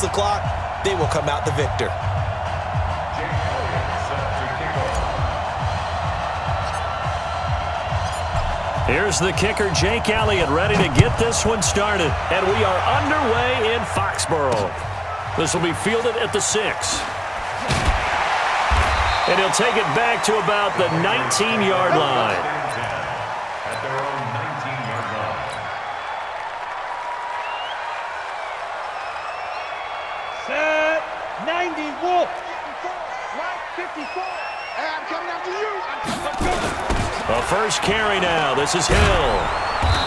the clock, they will come out the victor. Here's the kicker, Jake Elliott, ready to get this one started. And we are underway in Foxborough. This will be fielded at the 6. And he'll take it back to about the 19-yard line. At their own 19-yard line. Set. 90, Wolf. 54. Hey, I'm coming after you. A first carry now. This is Hill.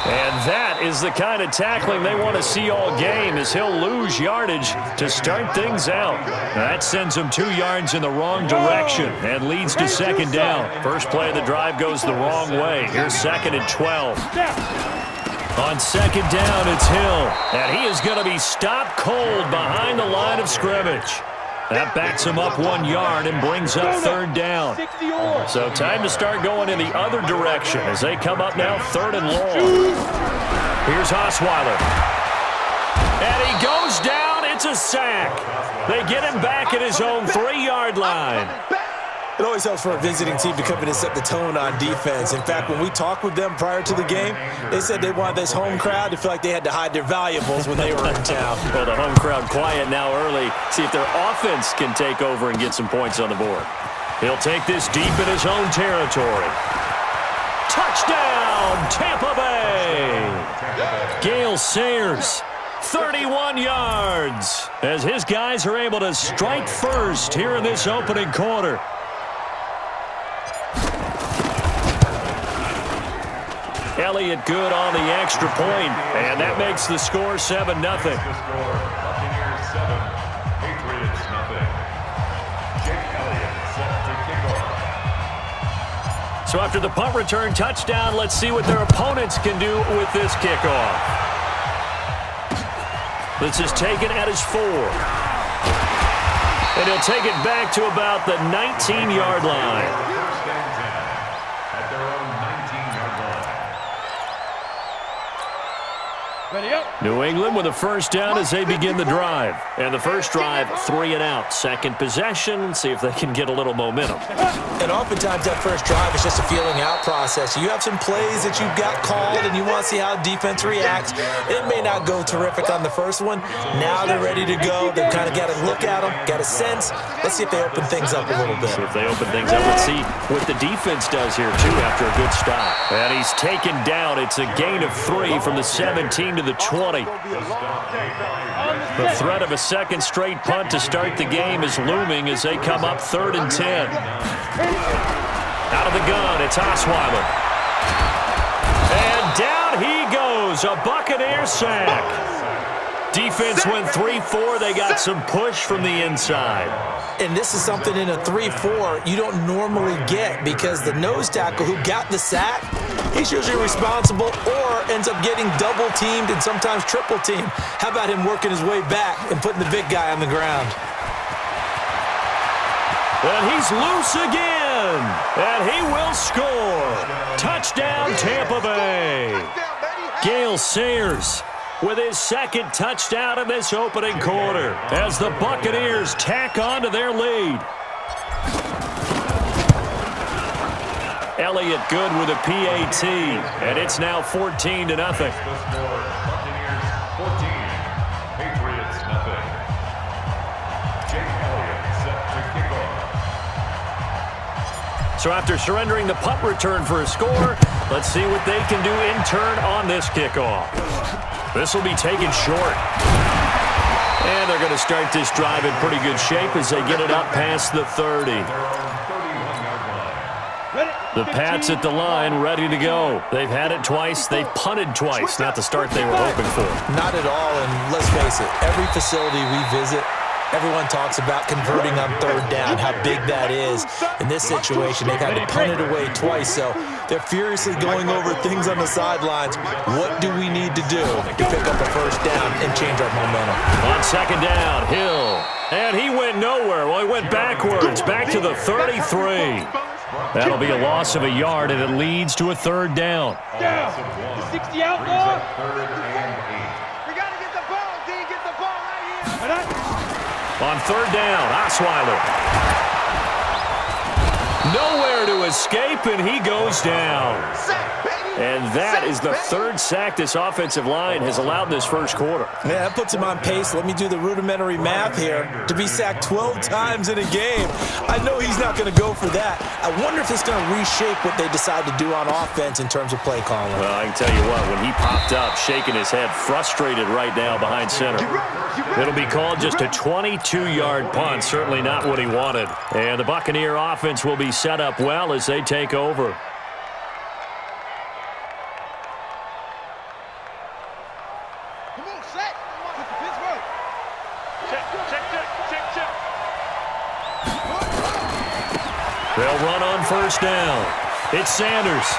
And that is the kind of tackling they want to see all game, as he'll lose yardage to start things out. That sends him 2 yards in the wrong direction and leads to second down. First play of the drive goes the wrong way. Here's 2nd and 12. On second down, it's Hill. And he is going to be stopped cold behind the line of scrimmage. That backs him up 1 yard and brings up third down. So time to start going in the other direction as they come up now 3rd and long. Here's Osweiler. And he goes down. It's a sack. They get him back at his own 3-yard line. It always helps for a visiting team to come in and set the tone on defense. In fact, when we talked with them prior to the game, they said they wanted this home crowd to feel like they had to hide their valuables when they were in town. Well, the home crowd quiet now early. See if their offense can take over and get some points on the board. He'll take this deep in his own territory. Touchdown, Tampa Bay! Gale Sayers, 31 yards, as his guys are able to strike first here in this opening quarter. Elliott good on the extra point, and that makes the score 7-0. Buccaneers 7, Patriots nothing. Jake Elliott set to kick off. So after the punt return touchdown, let's see what their opponents can do with this kickoff. This is taken at his 4. And he'll take it back to about the 19-yard line. First and 10 at their own 19-yard line. Ready up. New England with a first down as they begin the drive. And the first drive, 3 and out. Second possession, see if they can get a little momentum. And oftentimes that first drive is just a feeling out process. You have some plays that you've got called and you want to see how defense reacts. It may not go terrific on the first one. Now they're ready to go. They've kind of got to look at them, got a sense. Let's see if they open things up a little bit. See if they open things up. Let's see what the defense does here, too, after a good stop. And he's taken down. It's a gain of 3 from the 17 to the 20. The threat of a second straight punt to start the game is looming as they come up 3rd and 10. Out of the gun, it's Osweiler. And down he goes, a Buccaneer sack. Defense went 3-4. They got some push from the inside. And this is something in a 3-4 you don't normally get, because the nose tackle who got the sack, he's usually responsible or ends up getting double teamed and sometimes triple teamed. How about him working his way back and putting the big guy on the ground? And he's loose again. And he will score. Touchdown, Tampa Bay. Gale Sayers with his second touchdown in this opening quarter as the Buccaneers tack on to their lead. Elliott good with a PAT, and it's now 14-0. The score, Buccaneers 14, Patriots nothing. Jake Elliott set to kick off. So after surrendering the punt return for a score, let's see what they can do in turn on this kickoff. This will be taken short. And they're going to start this drive in pretty good shape as they get it up past the 30. The Pats at the line, ready to go. They've had it twice. They've punted twice. Not the start they were hoping for. Not at all, and let's face it, every facility we visit, everyone talks about converting on 3rd down, how big that is. In this situation, they've had to punt it away twice, so they're furiously going over things on the sidelines. What do we need to do to pick up a first down and change our momentum? On second down, Hill. And he went nowhere. Well, he went backwards, back to the 33. That'll be a loss of a yard, and it leads to a 3rd down. Down. 60 out, Lord. 3rd and 8. We got to get the ball, D. Get the ball right here. On third down, Osweiler. Nowhere to escape, and he goes down. And that is the third sack this offensive line has allowed this first quarter. Yeah, that puts him on pace. Let me do the rudimentary math here. To be sacked 12 times in a game, I know he's not going to go for that. I wonder if it's going to reshape what they decide to do on offense in terms of play calling. Well, I can tell you what, when he popped up, shaking his head, frustrated right now behind center. It'll be called just a 22-yard punt, certainly not what he wanted. And the Buccaneer offense will be set up well as they take over. They'll run on first down. It's Sanders.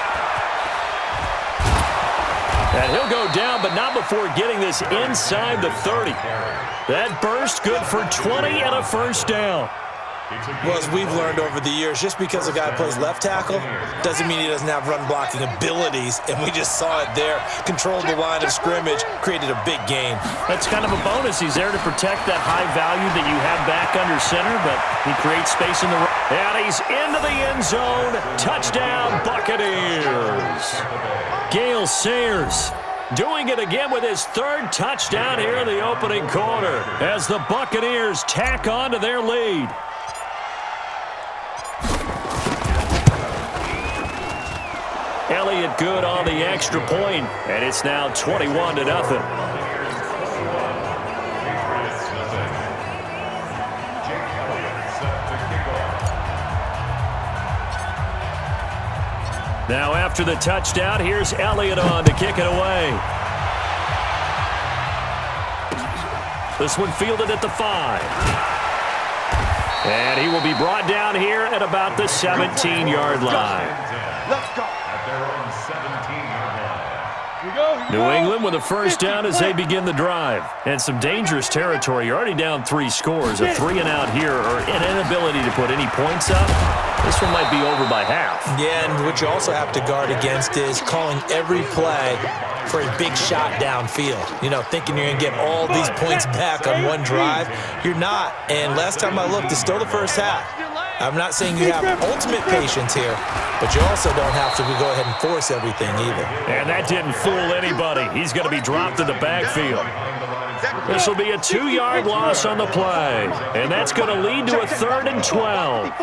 And he'll go down, but not before getting this inside the 30. That burst good for 20 and a first down. Well, as we've learned over the years, just because a guy plays left tackle doesn't mean he doesn't have run-blocking abilities, and we just saw it there. Controlled the line of scrimmage, created a big gain. That's kind of a bonus. He's there to protect that high value that you have back under center, but he creates space in the run. And he's into the end zone. Touchdown, Buccaneers. Gale Sayers doing it again with his third touchdown here in the opening quarter as the Buccaneers tack on to their lead. Elliott good on the extra point, and it's now 21-0. Now after the touchdown, here's Elliott on to kick it away. This one fielded at the 5. And he will be brought down here at about the 17-yard line. Let's go. At their own 17-yard line. New England with a first down as they begin the drive. And some dangerous territory. You're already down 3 scores. A 3-and-out here or an inability to put any points up. This one might be over by half. Yeah, and what you also have to guard against is calling every play for a big shot downfield. You know, thinking you're going to get all these points back on one drive. You're not. And last time I looked, it's still the first half. I'm not saying you have ultimate patience here, but you also don't have to go ahead and force everything either. And that didn't fool anybody. He's going to be dropped in the backfield. This will be a 2-yard loss on the play. And that's going to lead to a 3rd and 12.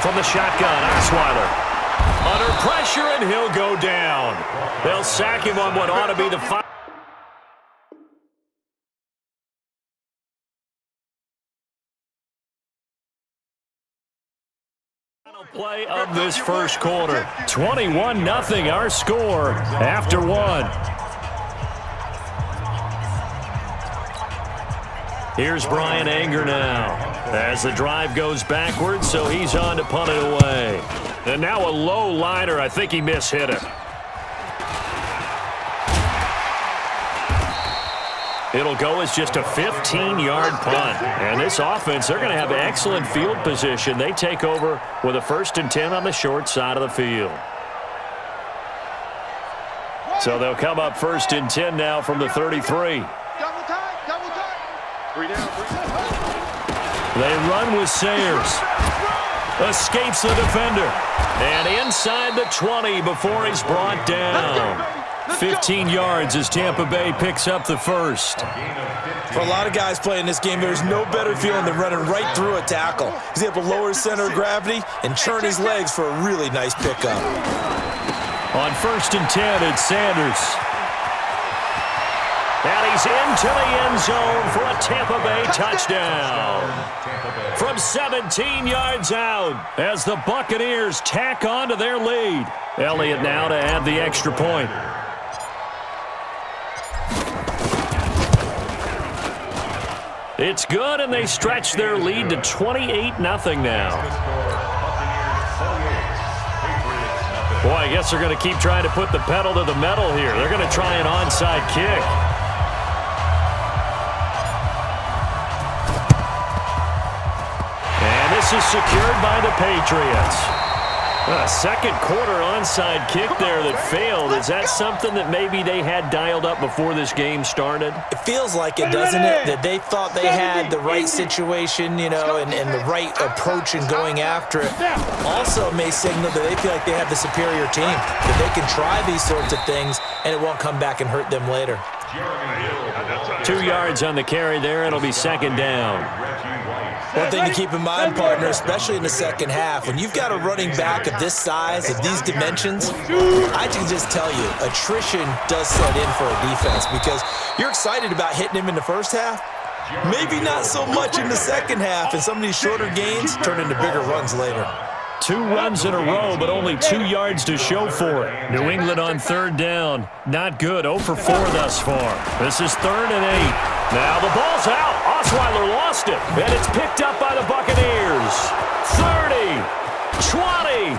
From the shotgun, Osweiler. Under pressure, and he'll go down. They'll sack him on what ought to be the final play of this first quarter. 21-0 our score after 1. Here's Brian Anger now as the drive goes backwards, so he's on to punt it away. And now a low liner. I think he mishit it. It'll go as just a 15-yard punt. And this offense, they're going to have excellent field position. They take over with a 1st and 10 on the short side of the field. So they'll come up 1st and 10 now from the 33. Double time, double time. 3 down, 3 down. They run with Sayers. Escapes the defender. And inside the 20 before he's brought down. 15 yards as Tampa Bay picks up the first. For a lot of guys playing this game, there's no better feeling than running right through a tackle. He's able to lower his center of gravity and churn his legs for a really nice pickup. On 1st and 10, it's Sanders. And he's into the end zone for a Tampa Bay touchdown. From 17 yards out as the Buccaneers tack on to their lead. Elliott now to add the extra point. It's good, and they stretch their lead to 28-0 now. Boy, I guess they're going to keep trying to put the pedal to the metal here. They're going to try an onside kick. And this is secured by the Patriots. A second quarter onside kick there that failed. Is that something that maybe they had dialed up before this game started? It feels like it, doesn't it? That they thought they had the right situation, and the right approach in going after it. Also may signal that they feel like they have the superior team, that they can try these sorts of things and it won't come back and hurt them later. 2 yards on the carry there. It'll be second down. One thing to keep in mind, partner, especially in the second half, when you've got a running back of this size, of these dimensions, I can just tell you, attrition does set in for a defense because you're excited about hitting him in the first half. Maybe not so much in the second half, and some of these shorter gains turn into bigger runs later. 2 runs in a row, but only 2 yards to show for it. New England on third down. Not good. 0 for 4 thus far. This is 3rd and 8. Now the ball's out. Osweiler lost it, and it's picked up by the Buccaneers. 30, 20,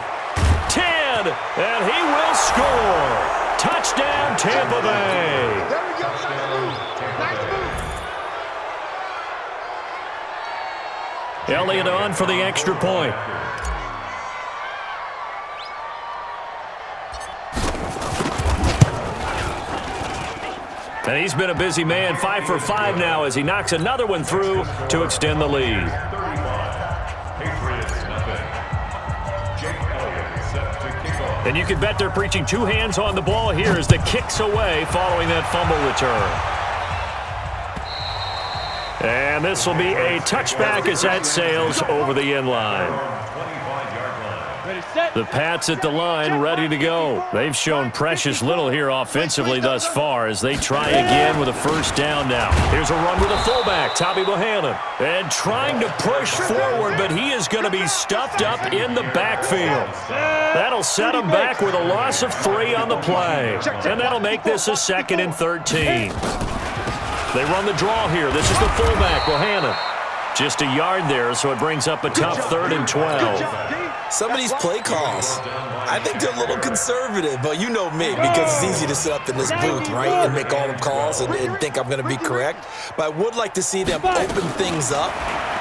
10, and he will score. Touchdown, Tampa Bay. There we go. Nice move. Elliott on for the extra point. And he's been a busy man, 5 for 5 now as he knocks another one through to extend the lead. And you can bet they're preaching 2 hands on the ball here as the kick's away following that fumble return. And this will be a touchback as that sails over the end line. The Pats at the line ready to go. They've shown precious little here offensively thus far as they try again with a first down now. Here's a run with a fullback, Tommy Bohannon. And trying to push forward, but he is going to be stuffed up in the backfield. That'll set him back with a loss of 3 on the play. And that'll make this a 2nd and 13. They run the draw here. This is the fullback, Bohannon. Just a yard there, so it brings up a tough 3rd and 12. Some of these play calls, I think they're a little conservative, but you know me, because it's easy to sit up in this booth, right, and make all the calls and think I'm going to be correct. But I would like to see them open things up,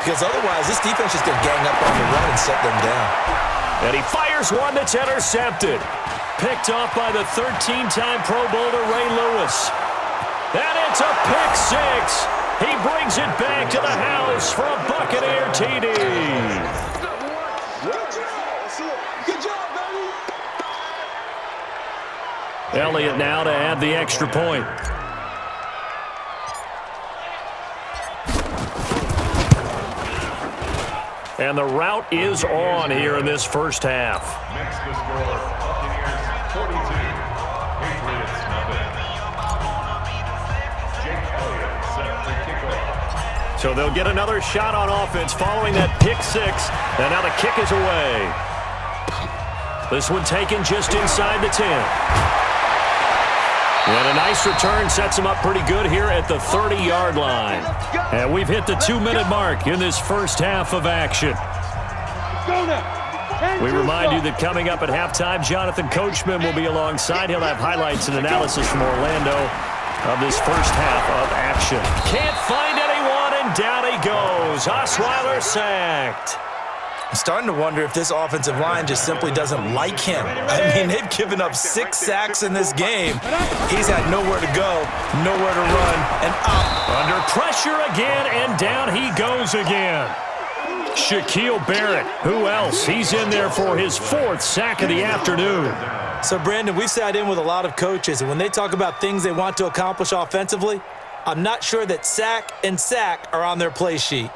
because otherwise this defense is going to gang up on the run and shut them down. And he fires one that's intercepted. Picked off by the 13-time Pro Bowler Ray Lewis. And it's a pick 6. He brings it back to the house for a Buccaneer TD. Good job, baby. Elliott now to add the extra point. And the route is on here in this first half. Makes the score Buccaneers 42, Patriots nothing. Jake Elliott set to kick off. So they'll get another shot on offense following that pick 6. And now the kick is away. This one taken just inside the 10. And a nice return sets him up pretty good here at the 30-yard line. And we've hit the 2-minute mark in this first half of action. We remind you that coming up at halftime, Jonathan Coachman will be alongside. He'll have highlights and analysis from Orlando of this first half of action. Can't find anyone, and down he goes. Osweiler sacked. I'm starting to wonder if this offensive line just simply doesn't like him. I mean, they've given up 6 sacks in this game. He's had nowhere to go, nowhere to run, and up. Under pressure again, and down he goes again. Shaquille Barrett, who else? He's in there for his 4th sack of the afternoon. So, Brandon, we've sat in with a lot of coaches, and when they talk about things they want to accomplish offensively, I'm not sure that sack and sack are on their play sheet.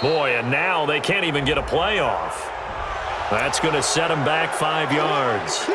Boy, and now they can't even get a play off. That's going to set them back 5 yards.